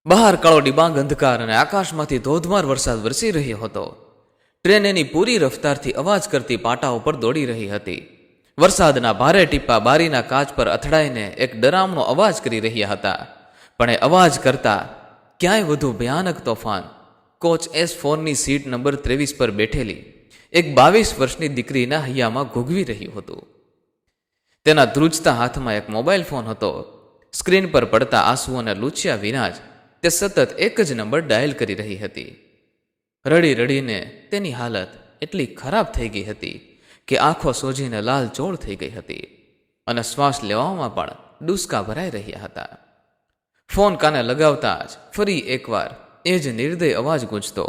બહાર કાળો ડિબાંગ અંધકાર અને આકાશમાંથી ધોધમાર વરસાદ વરસી રહ્યો હતો. ટ્રેન એની પૂરી રફતારથી અવાજ કરતી પાટા ઉપર દોડી રહી હતી. વરસાદના ભારે ટીપા બારીના કાચ પર અથડાઈને એક ડરામણો અવાજ કરી રહ્યા હતા. પણ એ અવાજ કરતા ક્યાંય વધુ ભયાનક તોફાન કોચ S4ની સીટ નંબર 23 પર બેઠેલી એક 22 વર્ષની દીકરીના હૈયામાં ઘૂઘવી રહ્યું હતું. તેના ધ્રુજતા હાથમાં એક મોબાઈલ ફોન હતો. સ્ક્રીન પર પડતા આંસુઓને લૂછ્યા વિના જ તે સતત એક જ નંબર ડાયલ કરી રહી હતી. રડી રડીને તેની હાલત એટલી ખરાબ થઈ ગઈ હતી કે આંખો સોજીને લાલ ચોળ થઈ ગઈ હતી અને શ્વાસ લેવામાં પણ ડૂસકા ભરાઈ રહ્યા હતા. ફોન કાને લગાવતા જ ફરી એકવાર એ જ નિર્દય અવાજ ગૂંજતો,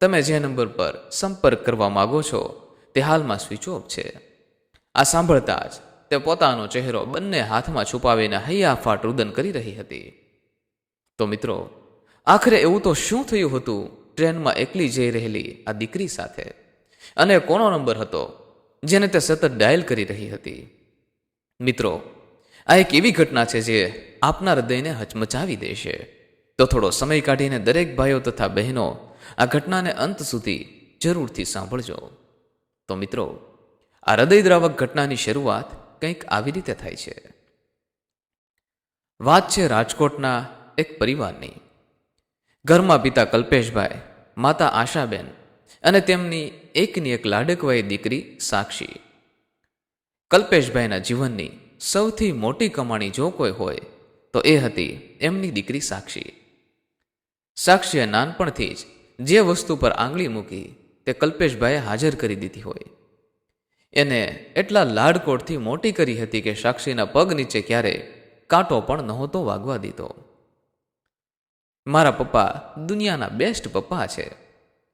તમે જે નંબર પર સંપર્ક કરવા માગો છો તે હાલમાં સ્વિચ ઓફ છે. આ સાંભળતા જ તે પોતાનો ચહેરો બંને હાથમાં છુપાવીને હૈયાફાટ રુદન કરી રહી હતી. તો મિત્રો, આખરે એવું તો શું થયું હતું ટ્રેનમાં એકલી જઈ રહેલી આ દીકરી સાથે? અને કોનો નંબર હતો જેને તે સતત ડાયલ કરી રહી હતી? મિત્રો, આ એક એવી ઘટના છે જે આપના હૃદયને હચમચાવી દેશે. તો થોડો સમય કાઢીને દરેક ભાઈઓ તથા બહેનો આ ઘટનાને અંત સુધી જરૂરથી સાંભળજો. તો મિત્રો, આ હૃદયદ્રાવક ઘટનાની શરૂઆત કંઈક આવી રીતે થાય છે. વાત છે રાજકોટના એક પરિવારની. ઘરમાં પિતા કલ્પેશભાઈ, માતા આશાબેન અને તેમની એકની એક લાડકવાઈ દીકરી સાક્ષી. કલ્પેશભાઈના જીવનની સૌથી મોટી કમાણી જો કોઈ હોય તો એ હતી એમની દીકરી સાક્ષી. સાક્ષીએ નાનપણથી જ જે વસ્તુ પર આંગળી મૂકી તે કલ્પેશભાઈએ હાજર કરી દીધી હોય. એને એટલા લાડકોડથી મોટી કરી હતી કે સાક્ષીના પગ નીચે ક્યારે કાંટો પણ નહોતો વાગવા દીધો. મારા પપ્પા દુનિયાના બેસ્ટ પપ્પા છે.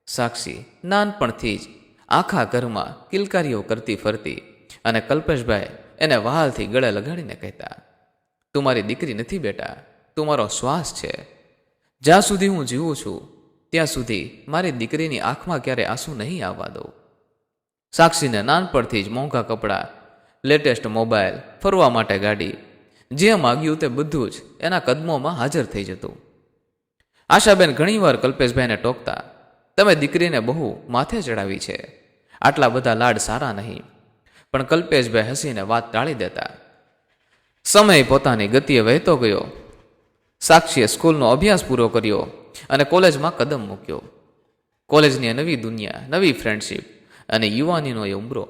સાક્ષી નાનપણથી જ આખા ઘરમાં કિલકારીઓ કરતી ફરતી અને કલ્પેશભાઈ એને વહાલથી ગળે લગાડીને કહેતા, તું મારી દીકરી નથી બેટા, તું મારો શ્વાસ છે. જ્યાં સુધી હું જીવું છું ત્યાં સુધી મારી દીકરીની આંખમાં ક્યારે આંસુ નહીં આવવા દઉં. સાક્ષીને નાનપણથી જ મોંઘા કપડાં, લેટેસ્ટ મોબાઈલ, ફરવા માટે ગાડી, જે માગ્યું તે બધું જ એના કદમોમાં હાજર થઈ જતું. આશાબેન ઘણીવાર કલ્પેશભાઈને ટોકતા, તમે દીકરીને બહુ માથે ચડાવી છે, આટલા બધા લાડ સારા નહીં. પણ કલ્પેશભાઈ હસીને વાત ટાળી દેતા. સમય પોતાની ગતિએ વહેતો ગયો. સાક્ષીએ સ્કૂલનો અભ્યાસ પૂરો કર્યો અને કોલેજમાં કદમ મૂક્યો. કોલેજની નવી દુનિયા, નવી ફ્રેન્ડશીપ અને યુવાનીનો એ ઉંબરો.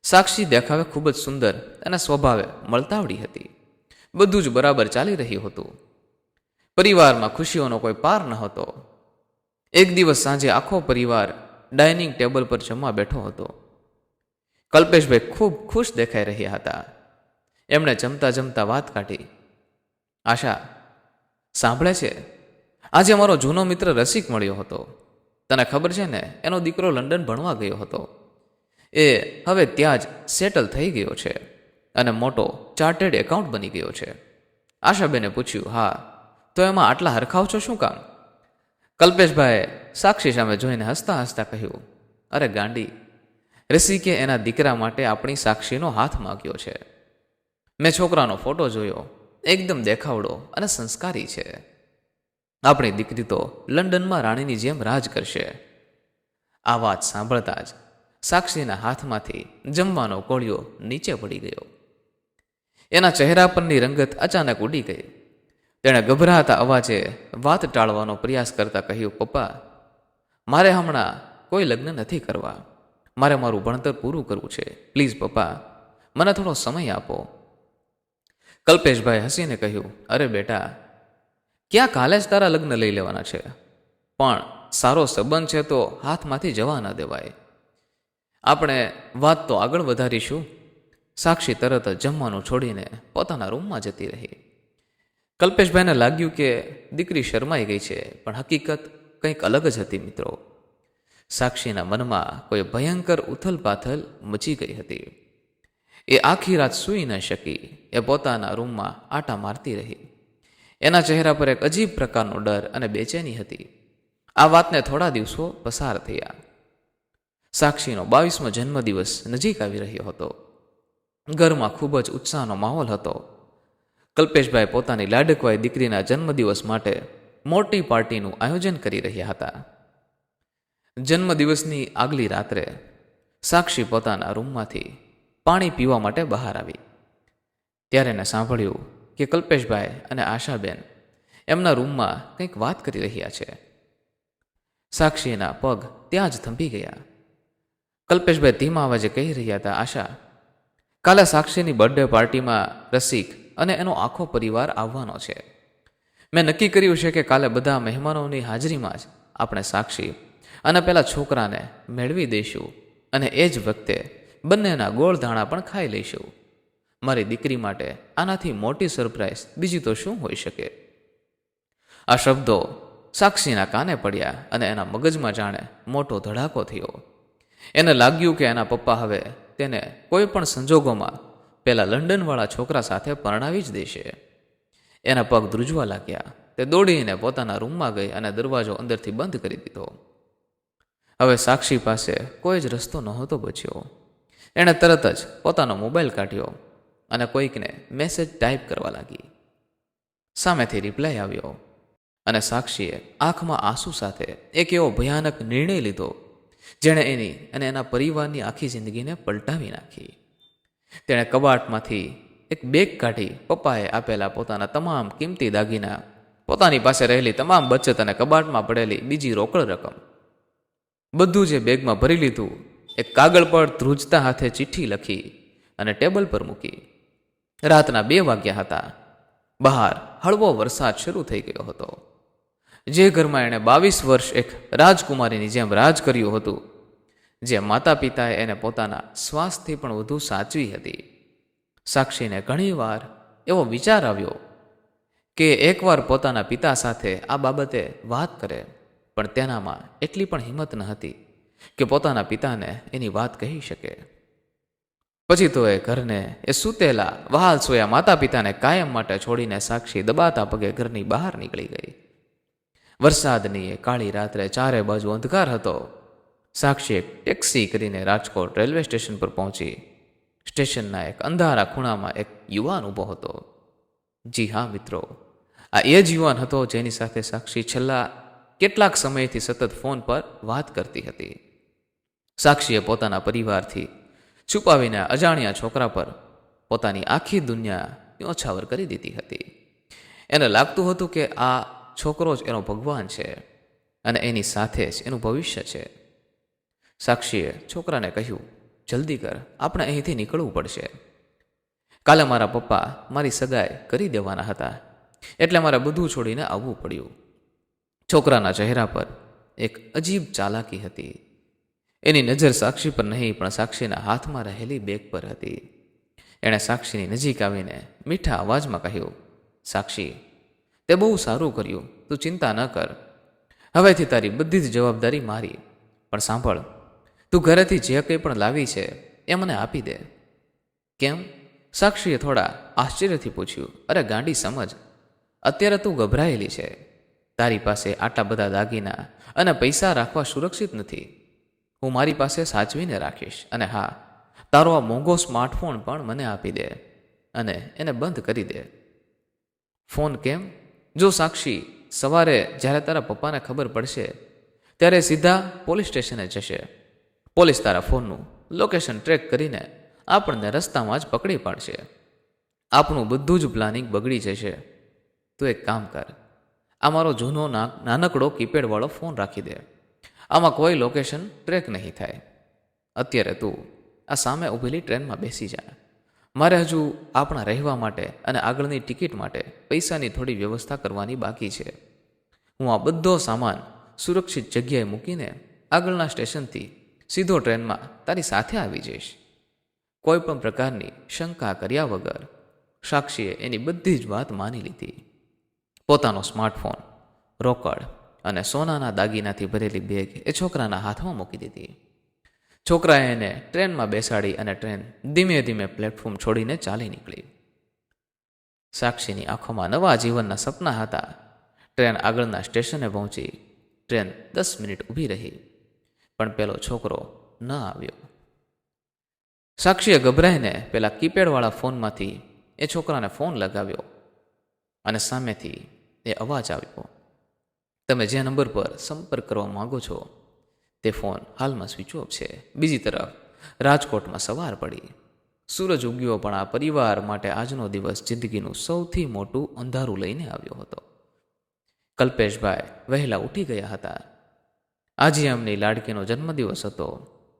સાક્ષી દેખાવે ખૂબ જ સુંદર અને સ્વભાવે મળતાવડી હતી. બધું જ બરાબર ચાલી રહ્યું હતું. પરિવારમાં ખુશીઓનો કોઈ પાર ન હતો. એક દિવસ સાંજે આખો પરિવાર ડાઇનિંગ ટેબલ પર જમવા બેઠો હતો. કલ્પેશભાઈ ખૂબ ખુશ દેખાઈ રહ્યા હતા. એમણે જમતા જમતા વાત કાઢી, આશા, સાંભળે છે, આજે મારો જૂનો મિત્ર રસિક મળ્યો હતો. તને ખબર છે ને, એનો દીકરો લંડન ભણવા ગયો હતો. એ હવે ત્યાં જ સેટલ થઈ ગયો છે અને મોટો ચાર્ટર્ડ એકાઉન્ટ બની ગયો છે. આશાબેને પૂછ્યું, હા, તો એમાં આટલા હરખાવ છો શું કામ? કલ્પેશભાઈએ સાક્ષી સામે જોઈને હસતા હસતા કહ્યું, અરે ગાંડી, રસિકે એના દીકરા માટે આપણી સાક્ષીનો હાથ માગ્યો છે. મેં છોકરાનો ફોટો જોયો, એકદમ દેખાવડો અને સંસ્કારી છે. આપણી દીકરી તો લંડનમાં રાણીની જેમ રાજ કરશે. આ વાત સાંભળતા જ સાક્ષીના હાથમાંથી જમવાનો કોળિયો નીચે પડી ગયો. એના ચહેરા પરની રંગત અચાનક ઉડી ગઈ. તેણે ગભરાતા અવાજે વાત ટાળવાનો પ્રયાસ કરતા કહ્યું, પપ્પા, મારે હમણાં કોઈ લગ્ન નથી કરવા. મારે મારું ભણતર પૂરું કરવું છે. પ્લીઝ પપ્પા, મને થોડો સમય આપો. કલ્પેશભાઈ હસીને કહ્યું, અરે બેટા, ક્યાં કાલે જ તારા લગ્ન લઈ લેવાના છે? પણ સારો સંબંધ છે તો હાથમાંથી જવા ન દેવાય. આપણે વાત તો આગળ વધારીશું. સાક્ષી તરત જ જમવાનું છોડીને પોતાના રૂમમાં જતી રહી. કલ્પેશભાઈને લાગ્યું કે દીકરી શરમાઈ ગઈ છે, પણ હકીકત કંઈક અલગ જ હતી. મિત્રો, સાક્ષીના મનમાં કોઈ ભયંકર ઉથલપાથલ મચી ગઈ હતી. એ આખી રાત સૂઈ ન શકી. એ પોતાના રૂમમાં આટા મારતી રહી. એના ચહેરા પર એક અજીબ પ્રકારનો ડર અને બેચેની હતી. આ વાતને થોડા દિવસો પસાર થયા. સાક્ષીનો 22મો જન્મદિવસ નજીક આવી રહ્યો હતો. ઘરમાં ખૂબ જ ઉત્સાહનો માહોલ હતો. કલ્પેશભાઈ પોતાની લાડકવાઈ દીકરીના જન્મદિવસ માટે મોટી પાર્ટીનું આયોજન કરી રહ્યા હતા. જન્મદિવસની આગલી રાત્રે સાક્ષી પોતાના રૂમમાંથી પાણી પીવા માટે બહાર આવી. ત્યારે એને સાંભળ્યું કે કલ્પેશભાઈ અને આશાબેન એમના રૂમમાં કંઈક વાત કરી રહ્યા છે. સાક્ષીના પગ ત્યાં જ થંભી ગયા. કલ્પેશભાઈ ધીમા અવાજે કહી રહ્યા હતા, આશા, કાલે સાક્ષીની બર્થડે પાર્ટીમાં રસિક અને એનો આખો પરિવાર આવવાનો છે. મેં નક્કી કર્યું છે કે કાલે બધા મહેમાનોની હાજરીમાં જ આપણે સાક્ષી અને પેલા છોકરાને મેળવી દઈશું અને એ જ વખતે બંનેના ગોળ ધાણા પણ ખાઈ લઈશું. મારી દીકરી માટે આનાથી મોટી સરપ્રાઈઝ બીજી તો શું હોઈ શકે? આ શબ્દો સાક્ષીના કાને પડ્યા અને એના મગજમાં જાણે મોટો ધડાકો થયો. એને લાગ્યું કે એના પપ્પા હવે તેને કોઈ પણ સંજોગોમાં પેલા લંડનવાળા છોકરા સાથે પરણાવી જ દેશે. એના પગ ધ્રુજવા લાગ્યા. તે દોડીને પોતાના રૂમમાં ગઈ અને દરવાજો અંદરથી બંધ કરી દીધો. હવે સાક્ષી પાસે કોઈ જ રસ્તો નહોતો બચ્યો. એણે તરત જ પોતાનો મોબાઈલ કાઢ્યો અને કોઈકને મેસેજ ટાઈપ કરવા લાગી. સામેથી રિપ્લાય આવ્યો અને સાક્ષીએ આંખમાં આંસુ સાથે એક એવો ભયાનક નિર્ણય લીધો જેણે એની અને એના પરિવારની આખી જિંદગીને પલટાવી નાખી. તેણે કબાટમાંથી એક બેગ કાઢી પપ્પાએ આપેલા પોતાના તમામ કિંમતી દાગીના, પોતાની પાસે રહેલી તમામ બચત અને કબાટમાં પડેલી બીજી રોકડ રકમ બધું જે બેગમાં ભરી લીધું, એક કાગળ પર ધ્રુજતા હાથે ચિઠ્ઠી લખી અને ટેબલ પર મૂકી. રાતના 2 વાગ્યા હતા. બહાર હળવો વરસાદ શરૂ થઈ ગયો હતો. જે ઘરમાં એણે 22 વર્ષ એક રાજકુમારીની જેમ રાજ કર્યું હતું, જે માતા પિતાએ એને પોતાના શ્વાસથી પણ વધુ સાચવી હતી. સાક્ષીને ઘણીવાર એવો વિચાર આવ્યો કે એકવાર પોતાના પિતા સાથે આ બાબતે વાત કરે, પણ તેનામાં એટલી પણ હિંમત ન હતી કે પોતાના પિતાને એની વાત કહી શકે. પછી તો એ ઘરને, એ સૂતેલા વહાલ સોયા માતા પિતાને કાયમ માટે છોડીને સાક્ષી દબાતા પગે ઘરની બહાર નીકળી ગઈ. વરસાદની એ કાળી રાત્રે ચારે બાજુ અંધકાર હતો. સાક્ષી એક ટેક્સી કરીને રાજકોટ રેલવે સ્ટેશન પર પહોંચી. સ્ટેશનના એક અંધારા ખૂણામાં એક યુવાન ઊભો હતો. જી હા મિત્રો, આ એ જ યુવાન હતો જેની સાથે સાક્ષી છેલ્લા કેટલાક સમયથી સતત ફોન પર વાત કરતી હતી. સાક્ષીએ પોતાના પરિવારથી છુપાવીને અજાણ્યા છોકરા પર પોતાની આખી દુનિયા ન્યોછાવર કરી દીધી હતી. એને લાગતું હતું કે આ છોકરો જ એનો ભગવાન છે અને એની સાથે જ એનું ભવિષ્ય છે. સાક્ષીએ છોકરાને કહ્યું, જલ્દી કર, આપણે અહીંથી નીકળવું પડશે. કાલે મારા પપ્પા મારી સગાઈ કરી દેવાના હતા, એટલે મારે બધું છોડીને આવવું પડ્યું. છોકરાના ચહેરા પર એક અજીબ ચાલાકી હતી. એની નજર સાક્ષી પર નહીં, પણ સાક્ષીના હાથમાં રહેલી બેગ પર હતી. એણે સાક્ષીની નજીક આવીને મીઠા અવાજમાં કહ્યું, સાક્ષી, તે બહુ સારું કર્યું, તું ચિંતા ન કર. હવેથી તારી બધી જ જવાબદારી મારી. પણ સાંભળ, તું ઘરેથી જે કંઈ પણ લાવી છે એ મને આપી દે. કેમ? સાક્ષીએ થોડા આશ્ચર્યથી પૂછ્યું. અરે ગાંડી સમજ, અત્યારે તું ગભરાયેલી છે. તારી પાસે આટલા બધા દાગીના અને પૈસા રાખવા સુરક્ષિત નથી. હું મારી પાસે સાચવીને રાખીશ. અને હા, તારો આ મોંઘો સ્માર્ટફોન પણ મને આપી દે અને એને બંધ કરી દે. ફોન કેમ? જો સાક્ષી, સવારે જ્યારે તારા પપ્પાને ખબર પડશે ત્યારે સીધા પોલીસ સ્ટેશને જશે. પોલીસ તારા ફોનનું લોકેશન ટ્રેક કરીને આપણને રસ્તામાં જ પકડી પાડશે. આપણું બધું જ પ્લાનિંગ બગડી જશે. તું એક કામ કર, આ મારો જૂનો નાનકડો કીપેડવાળો ફોન રાખી દે. આમાં કોઈ લોકેશન ટ્રેક નહીં થાય. અત્યારે તું આ સામે ઊભેલી ટ્રેનમાં બેસી જા. મારે હજુ આપણા રહેવા માટે અને આગળની ટિકિટ માટે પૈસાની થોડી વ્યવસ્થા કરવાની બાકી છે. હું આ બધો સામાન સુરક્ષિત જગ્યાએ મૂકીને આગળના સ્ટેશનથી સીધો ટ્રેનમાં તારી સાથે આવી જઈશ. કોઈ પણ પ્રકારની શંકા કર્યા વગર સાક્ષીએ એની બધી જ વાત માની લીધી. પોતાનો સ્માર્ટફોન, રોકડ અને સોનાના દાગીનાથી ભરેલી બેગ એ છોકરાના હાથમાં મૂકી દીધી. છોકરાએ એને ટ્રેનમાં બેસાડી અને ટ્રેન ધીમે ધીમે પ્લેટફોર્મ છોડીને ચાલી નીકળી. સાક્ષીની આંખોમાં નવા જીવનના સપના હતા. ટ્રેન આગળના સ્ટેશને પહોંચી. ટ્રેન 10 મિનિટ ઊભી રહી, પણ પેલો છોકરો ન આવ્યો. સાક્ષીએ ગભરાઈને પેલા કીપેડવાળા ફોનમાંથી એ છોકરાને ફોન લગાવ્યો. અને સામેથી એ અવાજ આવ્યો, તમે જે નંબર પર સંપર્ક કરવા માંગો છો તે ફોન હાલમાં સ્વિચ ઓફ છે. બીજી તરફ રાજકોટમાં સવાર પડી. સૂરજ ઉગ્યો, પણ આ પરિવાર માટે આજનો દિવસ જિંદગીનું સૌથી મોટું અંધારું લઈને આવ્યો હતો. કલ્પેશભાઈ વહેલા ઉઠી ગયા હતા. આજે એમની લાડકીનો જન્મદિવસ હતો.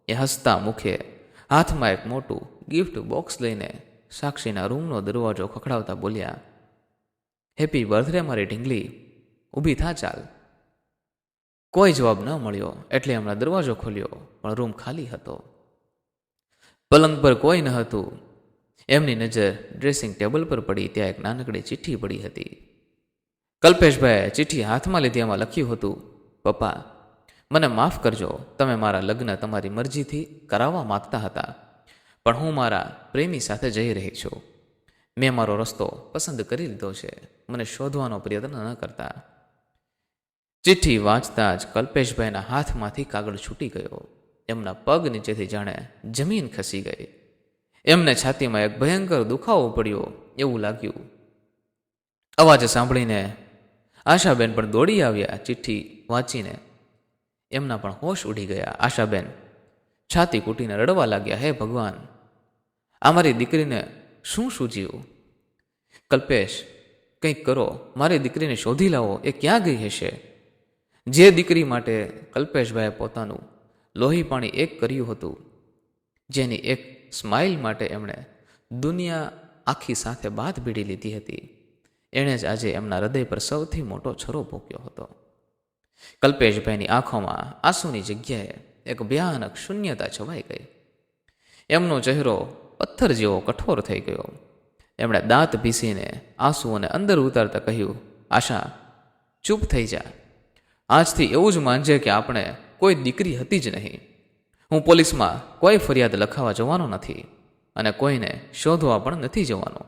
એ હસતા મુખે હાથમાં એક મોટું ગિફ્ટ બોક્સ લઈને સાક્ષીના રૂમનો દરવાજો ખખડાવતા બોલ્યા, હેપી બર્થડે મારી ઢીંગલી, ઊભી થા ચાલ. કોઈ જવાબ ન મળ્યો એટલે એમણે દરવાજો ખોલ્યો, પણ રૂમ ખાલી હતો. પલંગ પર કોઈ ન હતું. એમની નજર ડ્રેસિંગ ટેબલ પર પડી. ત્યાં એક નાનકડી ચિઠ્ઠી પડી હતી. કલ્પેશભાઈએ ચિઠ્ઠી હાથમાં લીધી. એમાં લખ્યું હતું, પપ્પા, મને માફ કરજો. તમે મારા લગ્ન તમારી મરજીથી કરાવવા માંગતા હતા, પણ હું મારા પ્રેમી સાથે જઈ રહી છું. મેં મારો રસ્તો પસંદ કરી લીધો છે. મને શોધવાનો પ્રયત્ન ન કરતા. ચિઠ્ઠી વાંચતા જ કલ્પેશભાઈના હાથમાંથી કાગળ છૂટી ગયો. એમના પગ નીચેથી જાણે જમીન ખસી ગઈ. એમને છાતીમાં એક ભયંકર દુખાવો પડ્યો એવું લાગ્યું. અવાજ સાંભળીને આશાબેન પણ દોડી આવ્યા. ચિઠ્ઠી વાંચીને એમના પણ હોશ ઉડી ગયા. આશાબેન છાતી કૂટીને રડવા લાગ્યા, હે ભગવાન, આ મારી દીકરીને શું સૂઝ્યું? કલ્પેશ, કંઈક કરો, મારી દીકરીને શોધી લાવો. એ ક્યાં ગઈ હશે? જે દીકરી માટે કલ્પેશભાઈએ પોતાનું લોહી પાણી એક કર્યું હતું, જેની એક સ્માઇલ માટે એમણે દુનિયા આખી સાથે બાથ ભીડી લીધી હતી, એણે જ આજે એમના હૃદય પર સૌથી મોટો છરો ભોગ્યો હતો. કલ્પેશભાઈની આંખોમાં આંસુની જગ્યાએ એક ભયાનક શૂન્યતા છવાઈ ગઈ. એમનો ચહેરો પથ્થર જેવો કઠોર થઈ ગયો. એમણે દાંત પીસીને આંસુઓને અંદર ઉતારતા કહ્યું, આશા, ચૂપ થઈ જા. આજથી એવું જ માનજે કે આપણે કોઈ દીકરી હતી જ નહીં. હું પોલીસમાં કોઈ ફરિયાદ લખાવા જવાનો નથી અને કોઈને શોધવા પણ નથી જવાનો.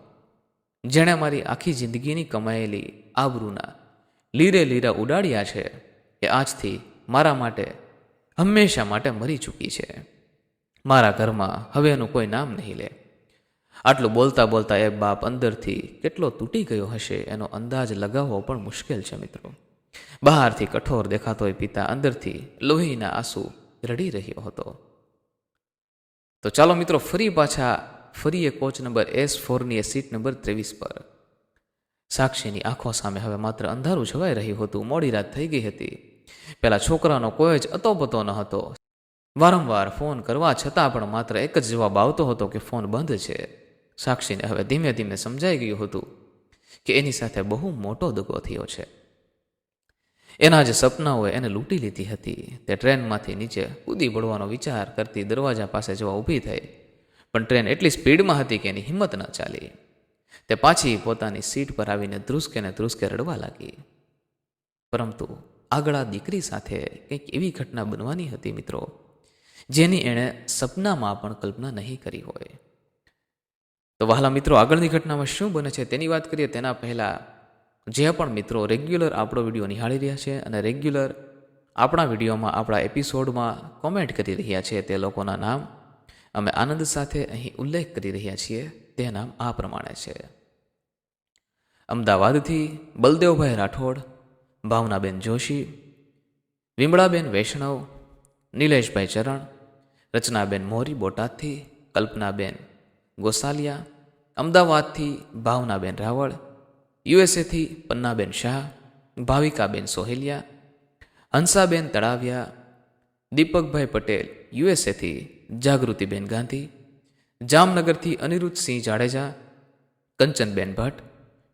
જેણે મારી આખી જિંદગીની કમાયેલી આબરૂના લીરે લીરા ઉડાડ્યા છે, એ આજથી મારા માટે હંમેશા માટે મરી ચૂકી છે. મારા ઘરમાં હવે એનું કોઈ નામ નહીં લે. આટલું બોલતા બોલતા એ બાપ અંદરથી કેટલો તૂટી ગયો હશે એનો અંદાજ લગાવવો પણ મુશ્કેલ છે મિત્રો. બહારથી કઠોર દેખાતોય પિતા અંદરથી લોહીના આંસુ રડી રહ્યો હતો. તો ચાલો મિત્રો ફરી એ કોચ નંબર S4ની એ સીટ નંબર 23 પર. સાક્ષીની આંખો સામે હવે માત્ર અંધારું છવાઈ રહ્યું હતું. મોડી રાત થઈ ગઈ હતી. પેલા છોકરાનો કોઈ જ અતોપતો ન હતો. વારંવાર ફોન કરવા છતાં પણ માત્ર એક જ જવાબ આવતો હતો કે ફોન બંધ છે. સાક્ષીને હવે ધીમે ધીમે સમજાઈ ગયું હતું કે એની સાથે બહુ મોટો દગો થયો છે. એના જે સપનાઓએ એને લૂંટી લીધી હતી. તે ટ્રેનમાંથી નીચે કૂદી પડવાનો વિચાર કરતી દરવાજા પાસે જવા ઊભી થઈ, પણ ટ્રેન એટલી સ્પીડમાં હતી કે એની હિંમત ન ચાલી. તે પાછી પોતાની સીટ પર આવીને ધ્રુસકે રડવા લાગી. પરંતુ આગળ આ દીકરી સાથે કંઈક એવી ઘટના બનવાની હતી મિત્રો, જેની એણે સપનામાં પણ કલ્પના નહીં કરી હોય. તો વહાલા મિત્રો, આગળની ઘટનામાં શું બને છે તેની વાત કરીએ તેના પહેલાં જે પણ મિત્રો રેગ્યુલર આપણો વિડીયો નિહાળી રહ્યા છે અને રેગ્યુલર આપણા વિડીયોમાં આપણા એપિસોડમાં કોમેન્ટ કરી રહ્યા છે, તે લોકોના નામ અમે આનંદ સાથે અહીં ઉલ્લેખ કરી રહ્યા છીએ. તે નામ આ પ્રમાણે છે: અમદાવાદથી બલદેવભાઈ રાઠોડ, ભાવનાબેન જોશી, વિમળાબેન વૈષ્ણવ, નિલેશભાઈ ચરણ, રચનાબેન મોરી બોટાદથી, કલ્પનાબેન ગોસાલિયા, અમદાવાદથી ભાવનાબેન રાવળ, યુએસએથી પન્નાબેન શાહ, ભાવિકાબેન સોહેલિયા, હંસાબેન તળાવિયા, દીપકભાઈ પટેલ યુએસએથી જાગૃતિબેન ગાંધી, જામનગરથી અનિરુદ્ધસિંહ જાડેજા, કંચનબેન ભટ્ટ,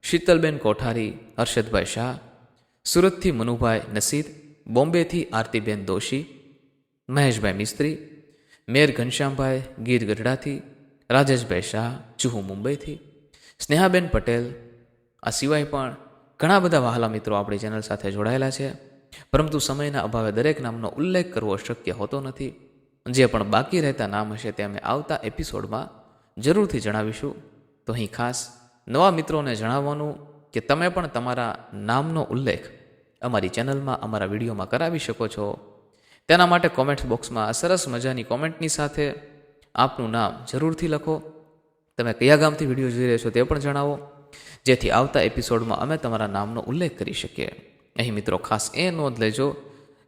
શીતલબેન કોઠારી, હર્ષદભાઈ શાહ, સુરતથી મનુભાઈ નસીદ, બોમ્બેથી આરતીબેન દોશી, મહેશભાઈ મિસ્ત્રી, મેર ઘનશ્યામભાઈ ગીર ગઢડાથી, રાજેશભાઈ શાહ જુહુ મુંબઈથી, સ્નેહાબેન પટેલ. આ સિવાય પણ ઘણા બધા વહાલા મિત્રો આપણી ચેનલ સાથે જોડાયેલા છે, પરંતુ સમયના અભાવે દરેક નામનો ઉલ્લેખ કરવો શક્ય હોતો નથી. જે પણ બાકી રહેતા નામ હશે તે અમે આવતા એપિસોડમાં જરૂરથી જણાવીશું. તો અહીં ખાસ નવા મિત્રોને જણાવવાનું કે તમે પણ તમારા નામનો ઉલ્લેખ અમારી ચેનલમાં, અમારા વિડીયોમાં કરાવી શકો છો. તેના માટે કોમેન્ટ બોક્સમાં સરસ મજાની કોમેન્ટની સાથે આપનું નામ જરૂરથી લખો. તમે કયા ગામથી વિડીયો જોઈ રહ્યા છો તે પણ જણાવો. જેથી આવતા એપિસોડમાં અમે તમારા નામનો ઉલ્લેખ કરી શકીએ. અહીં મિત્રો ખાસ એ નોંધ લેજો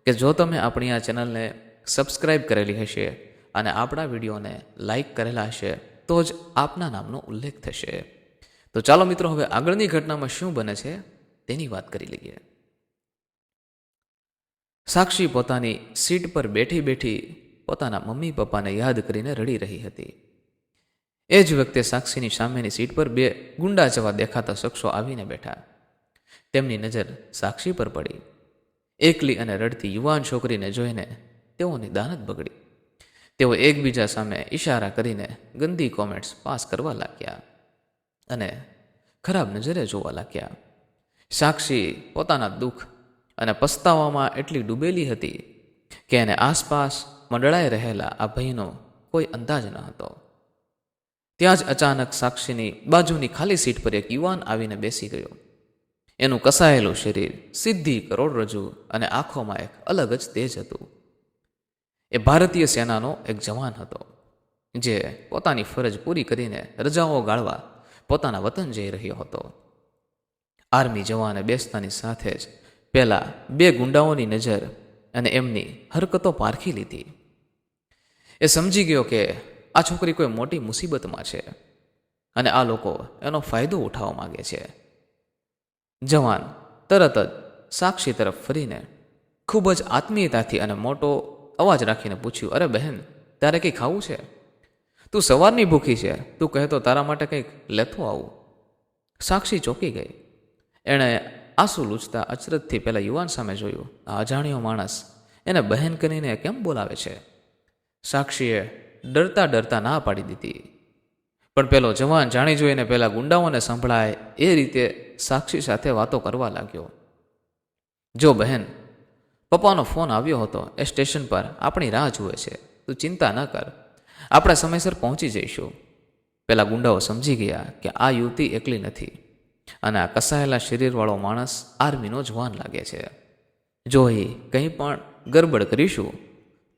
કે જો તમે આપણી આ ચેનલને સબસ્ક્રાઈબ કરેલી હશે અને આપણા વિડીયોને લાઈક કરેલા હશે તો જ આપના નામનો ઉલ્લેખ થશે. તો ચાલો મિત્રો, હવે આગળની ઘટનામાં શું બને છે તેની વાત કરી લઈએ. સાક્ષી પોતાની સીટ પર બેઠી બેઠી પોતાના મમ્મી પપ્પાને યાદ કરીને રડી રહી હતી. એ જ વખતે સાક્ષીની સામેની સીટ પર બે ગુંડા જેવા દેખાતા શખ્સો આવીને બેઠા. તેમની નજર સાક્ષી પર પડી. એકલી અને રડતી યુવાન છોકરીને જોઈને તેઓની દાનત બગડી. તેઓ એકબીજા સામે ઈશારા કરીને ગંદી કોમેન્ટ્સ પાસ કરવા લાગ્યા અને ખરાબ નજરે જોવા લાગ્યા. સાક્ષી પોતાના દુઃખ અને પસ્તાવામાં એટલી ડૂબેલી હતી કે એને આસપાસ મંડળાઈ રહેલા આ ભયનો કોઈ અંદાજ ન હતો. ત્યાં જ અચાનક સાક્ષીની બાજુની ખાલી સીટ પર એક યુવાન આવીને બેસી ગયો. એનું કસાયેલું શરીર, સીધી કરોડરજ્જુ અને આંખોમાં એક અલગ જ તેજ હતું. એ ભારતીય સેનાનો એક જવાન હતો જે પોતાની ફરજ પૂરી કરીને રજાઓ ગાળવા પોતાના વતન જઈ રહ્યો હતો. આર્મી જવાને બેસતાની સાથે જ પેલા બે ગુંડાઓની નજર અને એમની હરકતો પારખી લીધી. એ સમજી ગયો કે આ છોકરી કોઈ મોટી મુસીબતમાં છે અને આ લોકો એનો ફાયદો ઉઠાવવા માંગે છે. જવાન તરત જ સાક્ષી તરફ ફરીને ખૂબ જ આત્મીયતાથી અને મોટો અવાજ રાખીને પૂછ્યું, અરે બહેન, તારે કંઈ ખાવું છે? તું સવારની ભૂખી છે, તું કહેતો તારા માટે કંઈક લેતો આવું. સાક્ષી ચોંકી ગઈ. એણે આંસુ લૂછતા અચરજથી પેલા યુવાન સામે જોયું. આ અજાણ્યો માણસ એને બહેન કરીને કેમ બોલાવે છે? સાક્ષીએ ડરતા ડરતા ના પાડી દીધી. પણ પેલો જવાન જાણી જોઈને પેલા ગુંડાઓને સંભળાય એ રીતે સાક્ષી સાથે વાતો કરવા લાગ્યો. જો બહેન, પપ્પાનો ફોન આવ્યો હતો, એ સ્ટેશન પર આપણી રાહ જુએ છે, તું ચિંતા ન કર, આપણે સમયસર પહોંચી જઈશું. પેલા ગુંડાઓ સમજી ગયા કે આ યુવતી એકલી નથી અને આ કસાયેલા શરીરવાળો માણસ આર્મીનો જવાન લાગે છે. જો એ કંઈ પણ ગરબડ કરીશું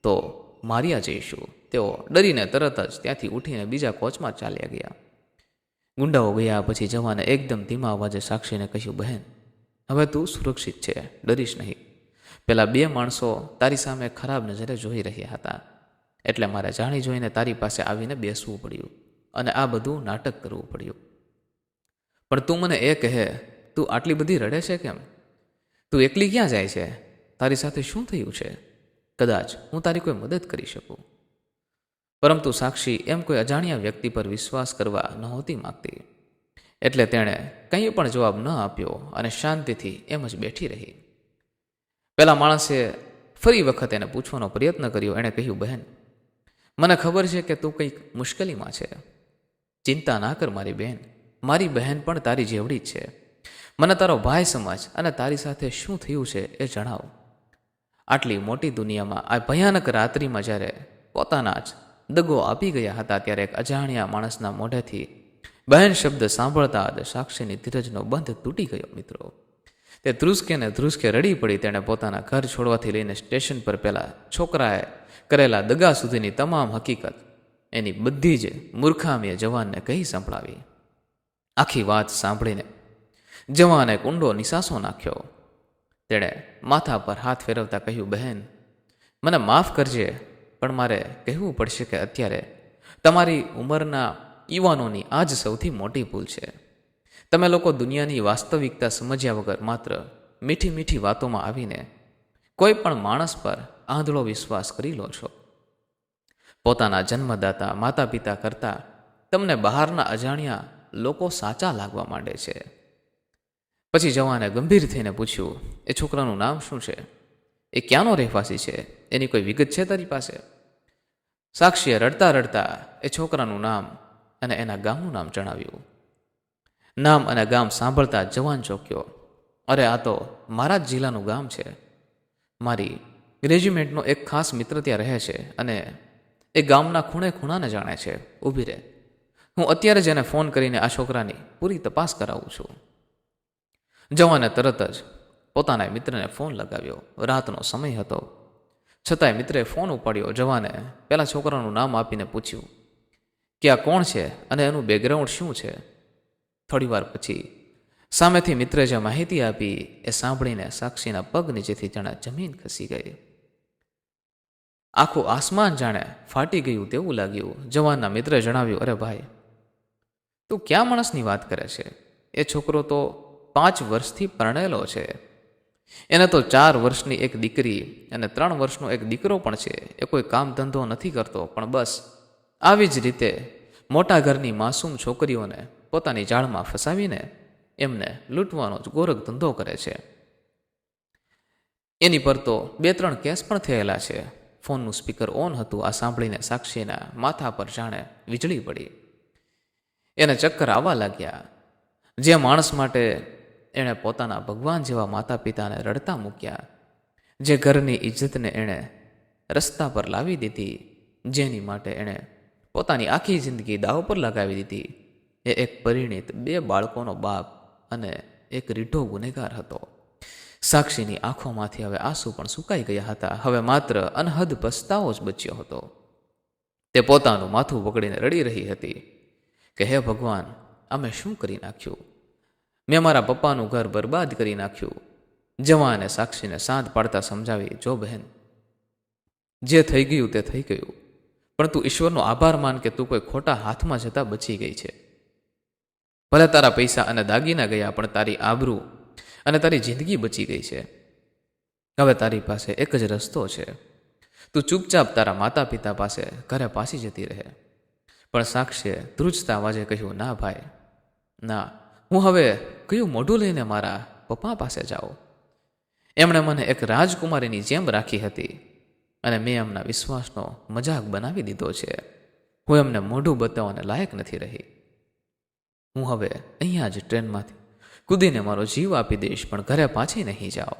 તો માર્યા જઈશું. તેઓ ડરીને તરત જ ત્યાંથી ઉઠીને બીજા કોચમાં ચાલ્યા ગયા. ગુંડાઓ ગયા પછી જવાને એકદમ ધીમા અવાજે સાક્ષીને કહ્યું, બહેન, હવે તું સુરક્ષિત છે, ડરીશ નહીં. પેલા બે માણસો તારી સામે ખરાબ નજરે જોઈ રહ્યા હતા, એટલે મારે જાણી જોઈને તારી પાસે આવીને બેસવું પડ્યું અને આ બધું નાટક કરવું પડ્યું. પણ તું મને એ કહે, તું આટલી બધી રડે છે કેમ? તું એકલી ક્યાં જાય છે? તારી સાથે શું થયું છે? કદાચ હું તારી કોઈ મદદ કરી શકું. પરંતુ સાક્ષી એમ કોઈ અજાણ્યા વ્યક્તિ પર વિશ્વાસ કરવા નહોતી માગતી, એટલે તેણે કંઈ પણ જવાબ ન આપ્યો અને શાંતિથી એમ જ બેઠી રહી. પેલા માણસે ફરી વખત એને પૂછવાનો પ્રયત્ન કર્યો. એણે કહ્યું, બહેન, મને ખબર છે કે તું કંઈક મુશ્કેલીમાં છે. ચિંતા ના કર મારી બહેન, મારી બહેન પણ તારી જેવડી જ છે. મને તારો ભાઈ સમજ અને તારી સાથે શું થયું છે એ જણાવ. આટલી મોટી દુનિયામાં આ ભયાનક રાત્રિમાં જ્યારે પોતાના જ દગો આપી ગયા હતા ત્યારે એક અજાણ્યા માણસના મોઢેથી બહેન શબ્દ સાંભળતા જ સાક્ષીની ધીરજનો બંધ તૂટી ગયો. મિત્રો, તે ધ્રુસકે ને ધ્રુસકે રડી પડી. તેણે પોતાના ઘર છોડવાથી લઈને સ્ટેશન પર પેલા છોકરાએ કરેલા દગા સુધીની તમામ હકીકત એની બધી જ મૂર્ખામીએ જવાનને કહી સંભળાવી. આખી વાત સાંભળીને જવાને ઊંડો નિસાસો નાખ્યો. તેણે માથા પર હાથ ફેરવતા કહ્યું, બહેન, મને માફ કરજે, પણ મારે કહેવું પડશે કે અત્યારે તમારી ઉંમરના યુવાનોની આ જ સૌથી મોટી ભૂલ છે. તમે લોકો દુનિયાની વાસ્તવિકતા સમજ્યા વગર માત્ર મીઠી મીઠી વાતોમાં આવીને કોઈ પણ માણસ પર આંધળો વિશ્વાસ કરી લો છો. પોતાના જન્મદાતા માતા પિતા કરતાં તમને બહારના અજાણ્યા લોકો સાચા લાગવા માંડે છે. પછી જવાને ગંભીર થઈને પૂછ્યું, એ છોકરાનું નામ શું છે? એ ક્યાંનો રહેવાસી છે? એની કોઈ વિગત છે તારી પાસે? સાક્ષીએ રડતા રડતા એ છોકરાનું નામ અને એના ગામનું નામ જણાવ્યું. નામ અને ગામ સાંભળતા જવાન ચોક્યો. અરે, આ તો મારા જ જિલ્લાનું ગામ છે. મારી રેજિમેન્ટનો એક ખાસ મિત્ર ત્યાં રહે છે અને એ ગામના ખૂણે ખૂણાને જાણે છે. ઊભી રહે, હું અત્યારે જ એને ફોન કરીને આ છોકરાની પૂરી તપાસ કરાવું છું. જવાને તરત જ પોતાના મિત્રને ફોન લગાવ્યો. રાતનો સમય હતો, છતાંય મિત્રે ફોન ઉપાડ્યો. જવાને પેલા છોકરાનું નામ આપીને પૂછ્યું કે આ કોણ છે અને એનું બેકગ્રાઉન્ડ શું છે. થોડી વાર પછી સામેથી મિત્રે જે માહિતી આપી એ સાંભળીને સાક્ષીના પગ નીચેથી જાણે જમીન ખસી ગઈ. આખું આસમાન જાણે ફાટી ગયું તેવું લાગ્યું. જવાનના મિત્રે જણાવ્યું, અરે ભાઈ, તું ક્યાં માણસની વાત કરે છે? એ છોકરો તો 5 વર્ષથી પરણેલો છે. એને તો 4 વર્ષની એક દીકરી અને 3 વર્ષનો એક દીકરો પણ છે. એ કોઈ કામ ધંધો નથી કરતો, પણ બસ આવી જ રીતે મોટા ઘરની માસૂમ છોકરીઓને પોતાની જાળમાં ફસાવીને એમને લૂંટવાનો જ ગોરખ ધંધો કરે છે. એની પર તો 2-3 કેસ પણ થયેલા છે. ફોનનું સ્પીકર ઓન હતું. આ સાંભળીને સાક્ષીના માથા પર જાણે વીજળી પડી. એને ચક્કર આવવા લાગ્યા. જે માણસ માટે એણે પોતાના ભગવાન જેવા માતા પિતાને રડતા મૂક્યા, જે ઘરની ઇજ્જતને એણે રસ્તા પર લાવી દીધી, જેની માટે એણે પોતાની આખી જિંદગી દાવ પર લગાવી દીધી, એ એક પરિણીત 2 બાળકોનો બાપ અને એક રીઢો ગુનેગાર હતો. સાક્ષીની આંખોમાંથી હવે આંસુ પણ સુકાઈ ગયા હતા. હવે માત્ર અનહદ પસ્તાવો જ બચ્યો હતો. તે પોતાનું માથું પકડીને રડી રહી હતી કે હે ભગવાન, અમે શું કરી નાખ્યું? મેં મારા પપ્પાનું ઘર બરબાદ કરી નાખ્યું. જવાને સાક્ષીને શાંત પાડતા સમજાવી, જો બહેન, જે થઈ ગયું તે થઈ ગયું, પણ તું ઈશ્વરનો આભાર માન કે તું કોઈ ખોટા હાથમાં જતા બચી ગઈ છે. ભલે તારા પૈસા અને દાગીના ગયા, પણ તારી આબરૂ અને તારી જિંદગી બચી ગઈ છે. હવે તારી પાસે એક જ રસ્તો છે. તું ચૂપચાપ તારા માતા પિતા પાસે ઘરે પાછી જતી રહે. પણ સાક્ષીએ ધ્રુજતા અવાજે કહ્યું, ના ભાઈ, ના, હું હવે કયું મોઢું લઈને મારા પપ્પા પાસે જાઉં? એમણે મને એક રાજકુમારીની જેમ રાખી હતી અને મેં એમના વિશ્વાસનો મજાક બનાવી દીધો છે. હું એમને મોઢું બતાવવાને લાયક નથી રહી. હું હવે અહીંયા જ ટ્રેનમાંથી કૂદીને મારો જીવ આપી દઈશ, પણ ઘરે પાછી નહીં જાઓ.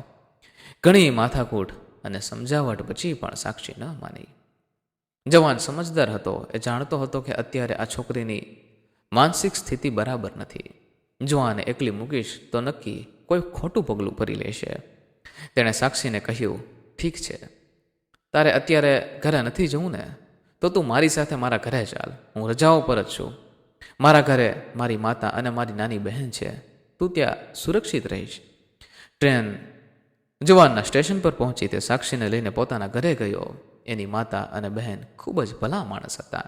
ઘણી માથાકૂટ અને સમજાવટ પછી પણ સાક્ષી ન માની. જવાન સમજદાર હતો. એ જાણતો હતો કે અત્યારે આ છોકરીની માનસિક સ્થિતિ બરાબર નથી. જો આને એકલી મૂકીશ તો નક્કી કોઈ ખોટું પગલું ભરી લેશે. તેણે સાક્ષીને કહ્યું, ઠીક છે, તારે અત્યારે ઘરે નથી જવું ને, તો તું મારી સાથે મારા ઘરે ચાલ. હું રજાઓ પર જ છું. મારા ઘરે મારી માતા અને મારી નાની બહેન છે. તું ત્યાં સુરક્ષિત રહીશ. ટ્રેન જવાનના સ્ટેશન પર પહોંચી. તે સાક્ષીને લઈને પોતાના ઘરે ગયો. એની માતા અને બહેન ખૂબ જ ભલા માણસ હતા.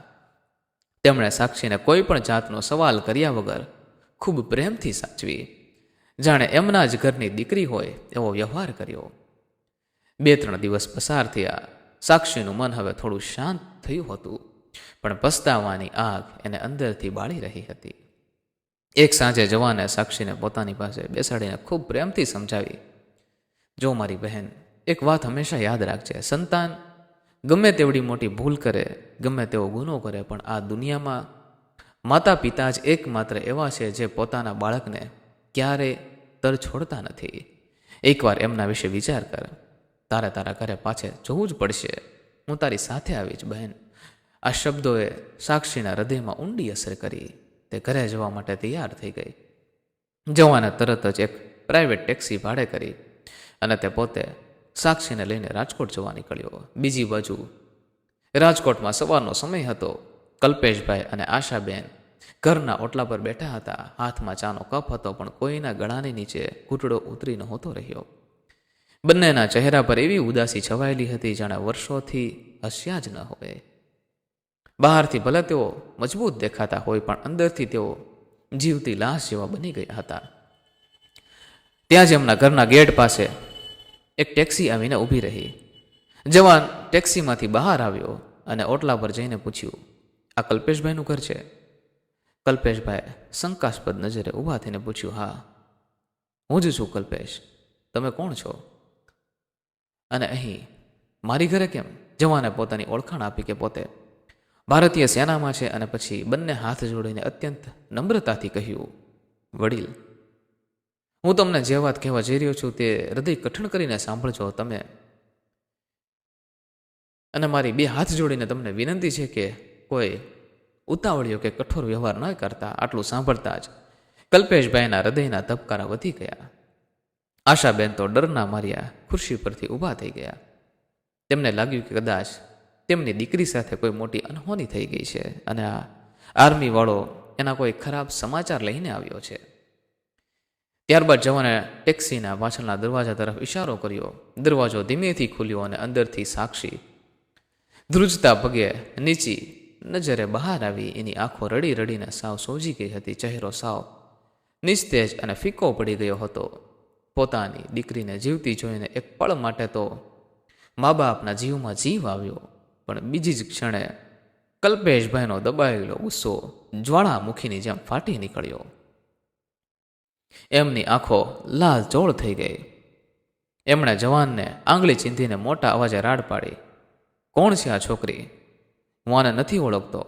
તેમણે સાક્ષીને કોઈ પણ જાતનો સવાલ કર્યા વગર ખૂબ પ્રેમથી સાચવી, જાણે એમના જ ઘરની દીકરી હોય એવો વ્યવહાર કર્યો. 2-3 દિવસ પસાર થયા. સાક્ષીનું મન હવે થોડું શાંત થયું હતું, પણ પસ્તાવાની આગ એને અંદરથી બાળી રહી હતી. એક સાંજે જવાને સાક્ષીને પોતાની પાસે બેસાડીને ખૂબ પ્રેમથી સમજાવી, જો મારી બહેન, એક વાત હંમેશા યાદ રાખજે. સંતાન ગમે તેવડી મોટી ભૂલ કરે, ગમે તેવો ગુનો કરે, પણ આ દુનિયામાં માતા પિતા જ એકમાત્ર એવા છે જે પોતાના બાળકને ક્યારેય તર છોડતા નથી. એકવાર એમના વિશે વિચાર કર. તારે તારા ઘરે પાછે જવું જ પડશે. હું તારી સાથે આવીશ બહેન. આ શબ્દોએ સાક્ષીના હૃદયમાં ઊંડી અસર કરી. તે ઘરે જવા માટે તૈયાર થઈ ગઈ. જવાને તરત જ એક પ્રાઇવેટ ટેક્સી ભાડે કરી અને તે પોતે સાક્ષીને લઈને રાજકોટ જવા નીકળ્યો. બીજી બાજુ રાજકોટમાં સવારનો સમય હતો. કલ્પેશભાઈ અને આશાબેન ઘરના ઓટલા પર બેઠા હતા. હાથમાં ચાનો કપ હતો, પણ કોઈના ગળાની નીચે ઘૂંટડો ઉતરી નહોતો રહ્યો. બંનેના ચહેરા પર એવી ઉદાસી છવાયેલી હતી જાણે વર્ષોથી હસ્યા જ ન હોય. બહારથી ભલે તેઓ મજબૂત દેખાતા હોય, પણ અંદરથી તેઓ જીવતી લાશ જેવા બની ગયા હતા. ત્યાં જ એમના ઘરના ગેટ પાસે એક ટેક્સી આવીને ઊભી રહી. જવાન ટેક્સીમાંથી બહાર આવ્યો અને ઓટલા પર જઈને પૂછ્યું, આ કલ્પેશભાઈનું ઘર છે? કલ્પેશભાઈ શંકાસ્પદ નજરે ઊભા થઈને પૂછ્યું, હા, હું જ છું કલ્પેશ. તમે કોણ છો? અને અહીં મારી ઘરે કેમ? જવાને પોતાની ઓળખાણ આપી કે પોતે ભારતીય સેનામાં છે અને પછી બંને હાથ જોડીને અત્યંત નમ્રતાથી કહ્યું, વડીલ, હું તમને જે વાત કહેવા જઈ રહ્યો છું તે હૃદય કઠણ કરીને સાંભળજો તમે, અને મારી 2 હાથ જોડીને તમને વિનંતી છે કે કોઈ ઉતાવળિયો કે કઠોર વ્યવહાર ન કરતા. આટલું સાંભળતા જ કલ્પેશભાઈના હૃદયના ધબકારા વધી ગયા. આશાબેન તો ડરના માર્યા ખુરશી પરથી ઊભા થઈ ગયા. તેમને લાગ્યું કે કદાચ તેમની દીકરી સાથે કોઈ મોટી અનહોની થઈ ગઈ છે અને આ આર્મીવાળો એના કોઈ ખરાબ સમાચાર લઈને આવ્યો છે. ત્યારબાદ જવાને ટેક્સીના પાછળના દરવાજા તરફ ઇશારો કર્યો. દરવાજો ધીમેથી ખુલ્યો અને અંદરથી સાક્ષી ધ્રુજતા પગે નીચી નજરે બહાર આવી. એની આંખો રડી રડીને સાવ સોજી ગઈ હતી. ચહેરો સાવ નિસ્તેજ અને ફીકો પડી ગયો હતો. પોતાની દીકરીને જીવતી જોઈને એક પળ માટે તો મા બાપના જીવમાં જીવ આવ્યો, પણ બીજી જ ક્ષણે કલ્પેશભાઈનો દબાયેલો ગુસ્સો જ્વાળામુખીની જેમ ફાટી નીકળ્યો. એમની આંખો લાલ ચોળ થઈ ગઈ. એમણે જવાનને આંગળી ચીંધીને મોટા અવાજે રાડ પાડી, કોણ છે આ છોકરી? હું આને નથી ઓળખતો.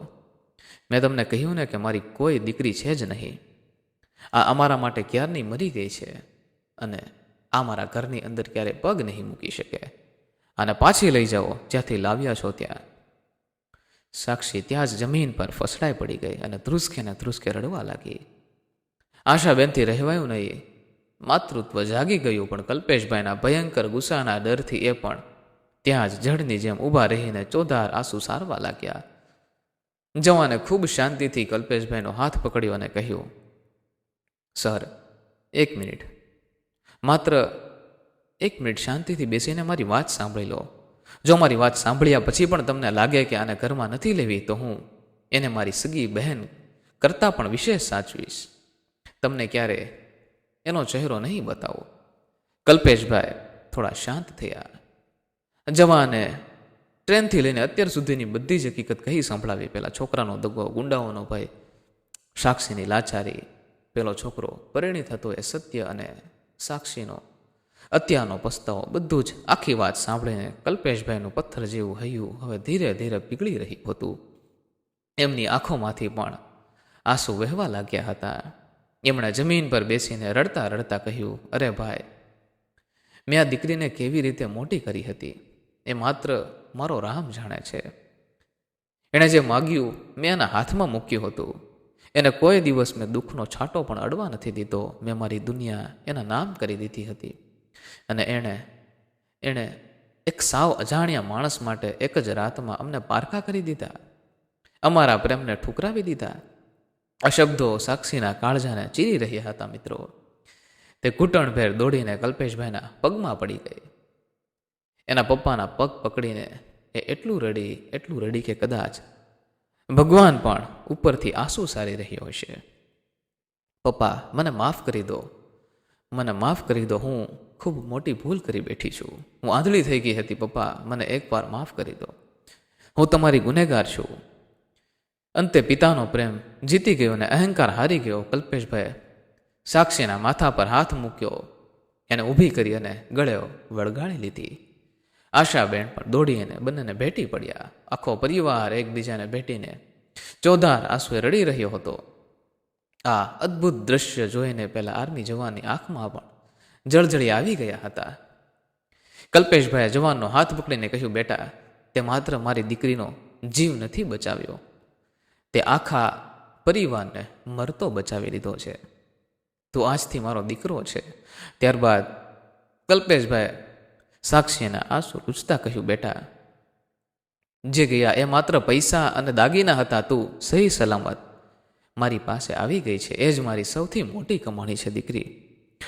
મેં તમને કહ્યું ને કે મારી કોઈ દીકરી છે જ નહીં. આ અમારા માટે ક્યારની મરી ગઈ છે અને આ મારા ઘરની અંદર ક્યારે પગ નહીં મૂકી શકે. આને પાછી લઈ જાઓ જ્યાંથી લાવ્યા છો ત્યાં. સાક્ષી ત્યાં જ જમીન પર ફસડાઈ પડી ગઈ અને ધ્રુસકે રડવા લાગી. આશાબેનથી રહેવાયું નહીં. માતૃત્વ જાગી ગયું, પણ કલ્પેશભાઈના ભયંકર ગુસ્સાના ડરથી એ પણ ત્યાં જ જળની જેમ ઊભા રહીને ચોધાર આંસુ સારવા લાગ્યા. જવાને ખૂબ શાંતિથી કલ્પેશભાઈનો હાથ પકડ્યો અને કહ્યું, સર, 1 મિનિટ, માત્ર 1 મિનિટ શાંતિથી બેસીને મારી વાત સાંભળી લો. જો મારી વાત સાંભળ્યા પછી પણ તમને લાગે કે આને ઘરમાં નથી લેવી, તો હું એને મારી સગી બહેન કરતાં પણ વિશેષ સાચવીશ. તમને ક્યારે એનો ચહેરો નહીં બતાવો. કલ્પેશભાઈ થોડા શાંત થયા. જવાને ટ્રેનથી લઈને અત્યાર સુધીની બધી જ હકીકત કહી સંભળાવી. પેલા છોકરાનો દગો, ગુંડાઓનો ભય, સાક્ષીની લાચારી, પેલો છોકરો પરિણીત હતો એ સત્ય અને સાક્ષીનો અત્યારનો પસ્તાવો, બધું જ આખી વાત સાંભળીને કલ્પેશભાઈનું પથ્થર જેવું હૈયું હવે ધીરે ધીરે પીગળી રહ્યું હતું. એમની આંખોમાંથી પણ આંસુ વહેવા લાગ્યા હતા. એમણે જમીન પર બેસીને રડતા રડતા કહ્યું, અરે ભાઈ, મેં આ દીકરીને કેવી રીતે મોટી કરી હતી એ માત્ર મારો રામ જાણે છે. એણે જે માગ્યું મેં એના હાથમાં મૂક્યું હતું. એને કોઈ દિવસ મેં દુઃખનો છાંટો પણ અડવા નથી દીધો. મેં મારી દુનિયા એના નામ કરી દીધી હતી અને એણે એક સાવ અજાણ્યા માણસ માટે એક જ રાતમાં અમને પારખા કરી દીધા, અમારા પ્રેમને ઠુકરાવી દીધા. આ શબ્દો સાક્ષીના કાળજાને ચીરી રહ્યા હતા. મિત્રો, તે ઘૂંટણભેર દોડીને કલ્પેશભાઈના પગમાં પડી ગઈ. એના પપ્પાના પગ પકડીને એ એટલું રડી કે કદાચ ભગવાન પણ ઉપરથી આંસુ સારી રહ્યો હશે. પપ્પા, મને માફ કરી દો, મને માફ કરી દો. હું ખૂબ મોટી ભૂલ કરી બેઠી છું. હું આંધળી થઈ ગઈ હતી. પપ્પા, મને એકવાર માફ કરી દો. હું તમારી ગુનેગાર છું. અંતે પિતાનો પ્રેમ જીતી ગયો અને અહંકાર હારી ગયો. કલ્પેશભાઈ સાક્ષીના માથા પર હાથ મૂક્યો, એને ઊભી કરી અને ગળે વળગાડી લીધી. આશાબેન પણ દોડીને બંનેને ભેટી પડ્યા. આખો પરિવાર એકબીજાને ભેટીને ચોધાર આંસુએ રડી રહ્યો હતો. આ અદ્ભુત દ્રશ્ય જોઈને પેલા આર્મી જવાનની આંખમાં પણ જળજળી આવી ગયા હતા. કલ્પેશભાઈએ જવાનનો હાથ પકડીને કહ્યું, બેટા, તે માત્ર મારી દીકરીનો જીવ નથી બચાવ્યો, તે આખા પરિવારને મરતો બચાવી લીધો છે. તું આજથી મારો દીકરો છે. ત્યારબાદ કલ્પેશભાઈ સાક્ષીના આંસુ લૂછતા કહ્યું, બેટા, જે ગયા એ માત્ર પૈસા અને દાગીના હતા. તું સહી સલામત મારી પાસે આવી ગઈ છે, એ જ મારી સૌથી મોટી કમાણી છે. દીકરી,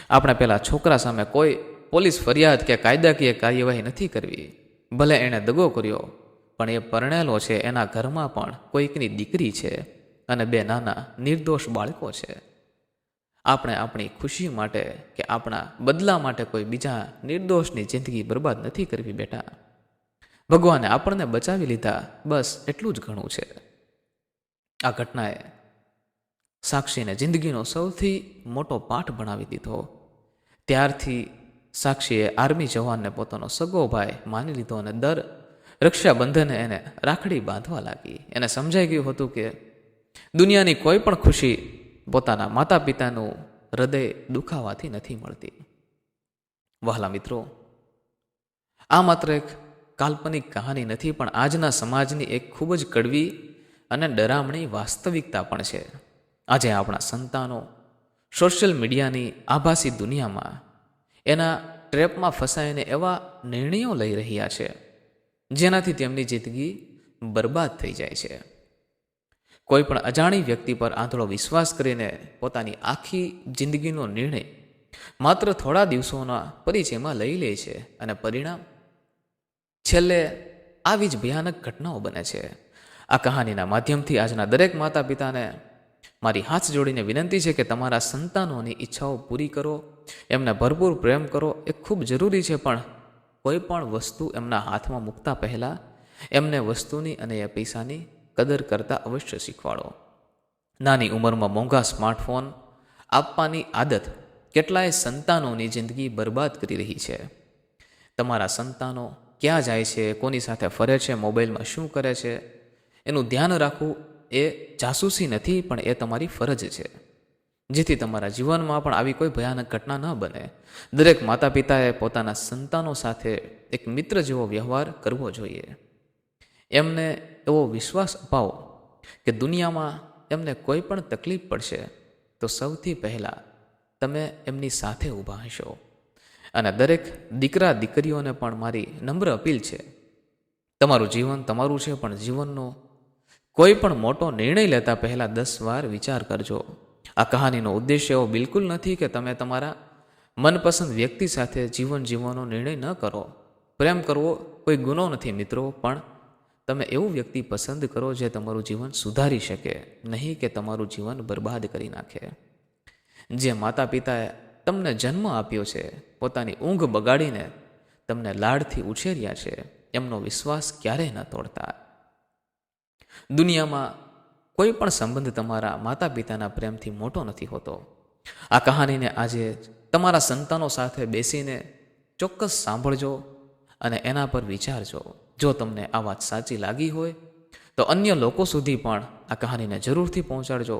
આપણે પેલા છોકરા સામે કોઈ પોલીસ ફરિયાદ કે કાયદાકીય કાર્યવાહી નથી કરવી. ભલે એણે દગો કર્યો, પણ એ પરણેલો છે. એના ઘરમાં પણ કોઈકની દીકરી છે અને 2 નાના નિર્દોષ બાળકો છે. આપણે આપણી ખુશી માટે કે આપણા બદલા માટે કોઈ બીજા નિર્દોષની જિંદગી બરબાદ નથી કરવી. બેટા, ભગવાને આપણને બચાવી લીધા, બસ એટલું જ ઘણું છે. આ ઘટનાએ સાક્ષીને જિંદગીનો સૌથી મોટો પાઠ ભણાવી દીધો. ત્યારથી સાક્ષીએ આર્મી જવાનને પોતાનો સગો ભાઈ માની લીધો અને દર રક્ષાબંધને એને રાખડી બાંધવા લાગી. એને સમજાઈ ગયું હતું કે દુનિયાની કોઈ પણ ખુશી પોતાના માતા પિતાનું હૃદય દુખાવાથી નથી મળતી. વહાલા મિત્રો, આ માત્ર એક કાલ્પનિક કહાની નથી, પણ આજના સમાજની એક ખૂબ જ કડવી અને ડરામણી વાસ્તવિકતા પણ છે. આજે આપણા સંતાનો સોશિયલ મીડિયાની આભાસી દુનિયામાં એના ટ્રેપમાં ફસાઈને એવા નિર્ણયો લઈ રહ્યા છે જેનાથી તેમની જિંદગી બરબાદ થઈ જાય છે. કોઈ પણ અજાણી વ્યક્તિ પર આંધળો વિશ્વાસ કરીને પોતાની આખી જિંદગીનો નિર્ણય માત્ર થોડા દિવસોના પરિચયમાં લઈ લે છે અને પરિણામ છેલ્લે આવી જ ભયાનક ઘટનાઓ બને છે. આ કહાનીના માધ્યમથી આજના દરેક માતા પિતાને મારી હાથ જોડીને વિનંતી છે કે તમારા સંતાનોની ઈચ્છાઓ પૂરી કરો, એમને ભરપૂર પ્રેમ કરો. એ ખૂબ જરૂરી છે, પણ કોઈ પણ વસ્તુ એમના હાથમાં મૂકતા પહેલાં એમને વસ્તુની અને એ પૈસાની કદર કરતા અવશ્ય શીખવાડો. નાની ઉંમરમાં મોંઘા સ્માર્ટફોન આપવાની આદત કેટલાય સંતાનોની જિંદગી બરબાદ કરી રહી છે. તમારા સંતાનો ક્યાં જાય છે, કોની સાથે ફરે છે, મોબાઈલમાં શું કરે છે, એનું ધ્યાન રાખવું એ જાસૂસી નથી, પણ એ તમારી ફરજ છે, જેથી તમારા જીવનમાં પણ આવી કોઈ ભયાનક ઘટના ન બને. દરેક માતા પિતાએ પોતાના સંતાનો સાથે એક મિત્ર જેવો વ્યવહાર કરવો જોઈએ. એમને એવો વિશ્વાસ અપાવો કે દુનિયામાં એમને કોઈ પણ તકલીફ પડશે તો સૌથી પહેલાં તમે એમની સાથે ઊભા હશો. અને દરેક દીકરા દીકરીઓને પણ મારી નમ્ર અપીલ છે, તમારું જીવન તમારું છે, પણ જીવનનો કોઈ પણ મોટો નિર્ણય લેતા પહેલાં 10 વાર વિચાર કરજો. આ કહાનીનો ઉદ્દેશ્ય એવો બિલકુલ નથી કે તમે તમારા મનપસંદ વ્યક્તિ સાથે જીવન જીવવાનો નિર્ણય ન કરો. પ્રેમ કરવો કોઈ ગુનો નથી મિત્રો, પણ તમે એવું વ્યક્તિ પસંદ કરો જે તમારું જીવન સુધારી શકે, નહીં કે તમારું જીવન બરબાદ કરી નાખે. જે માતા પિતાએ તમને જન્મ આપ્યો છે, પોતાની ઊંઘ બગાડીને તમને લાડથી ઉછેર્યા છે, એમનો વિશ્વાસ ક્યારેય ન તોડતા. દુનિયામાં કોઈ પણ સંબંધ તમારા માતા પિતાના પ્રેમથી મોટો નથી હોતો. આ કહાનીને આજે તમારા સંતાનો સાથે બેસીને ચોક્કસ સાંભળજો અને એના પર વિચારજો. જો તમને આ વાત સાચી લાગી હોય તો અન્ય લોકો સુધી પણ આ કહાનીને જરૂરથી પહોંચાડજો.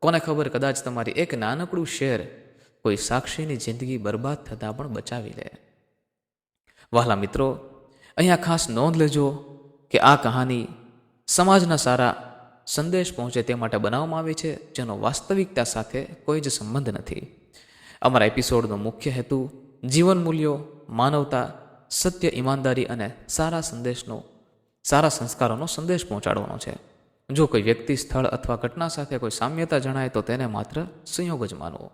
કોને ખબર, કદાચ તમારી એક નાનકડું શેર કોઈ સાક્ષીની જિંદગી બરબાદ થતાં પણ બચાવી લે. વહાલા મિત્રો, અહીંયા ખાસ નોંધ લેજો કે આ કહાની સમાજના સારા સંદેશ પહોંચે તે માટે બનાવવામાં આવી છે, જેનો વાસ્તવિકતા સાથે કોઈ જ સંબંધ નથી. અમારા એપિસોડનો મુખ્ય હેતુ જીવન મૂલ્યો, માનવતા, સત્ય, ઈમાનદારી અને સારા સંસ્કારોનો સંદેશ પહોંચાડવાનો છે. જો કોઈ વ્યક્તિ, સ્થળ અથવા ઘટના સાથે કોઈ સામ્યતા જણાય તો તેને માત્ર સંયોગ જ માનવો.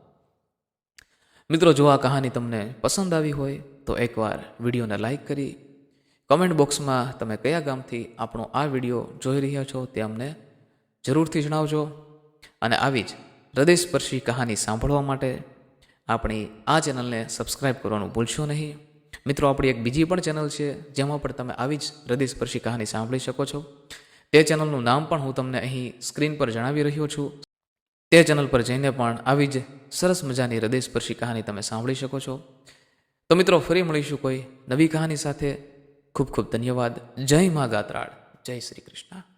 મિત્રો, જો આ કહાની તમને પસંદ આવી હોય તો એકવાર વિડીયોને લાઈક કરી કોમેન્ટ બોક્સમાં તમે કયા ગામથી આપણો આ વિડીયો જોઈ રહ્યા છો તે અમને જરૂરથી જણાવજો. અને આવી જ હૃદયસ્પર્શી કહાની સાંભળવા માટે આપણી આ ચેનલને સબસ્ક્રાઈબ કરવાનું ભૂલશો નહીં. મિત્રો, આપણી એક બીજી પણ ચેનલ છે જેમાં પણ તમે આવી જ હૃદયસ્પર્શી કહાની સાંભળી શકો છો. તે ચેનલનું નામ પણ હું તમને અહીં સ્ક્રીન પર જણાવી રહ્યો છું. તે ચેનલ પર જઈને પણ આવી જ સરસ મજાની હૃદયસ્પર્શી કહાની તમે સાંભળી શકો છો. તો મિત્રો, ફરી મળીશું કોઈ નવી કહાની સાથે. ખૂબ ખૂબ ધન્યવાદ. જય મા ગાત્રાળ. જય શ્રી કૃષ્ણ.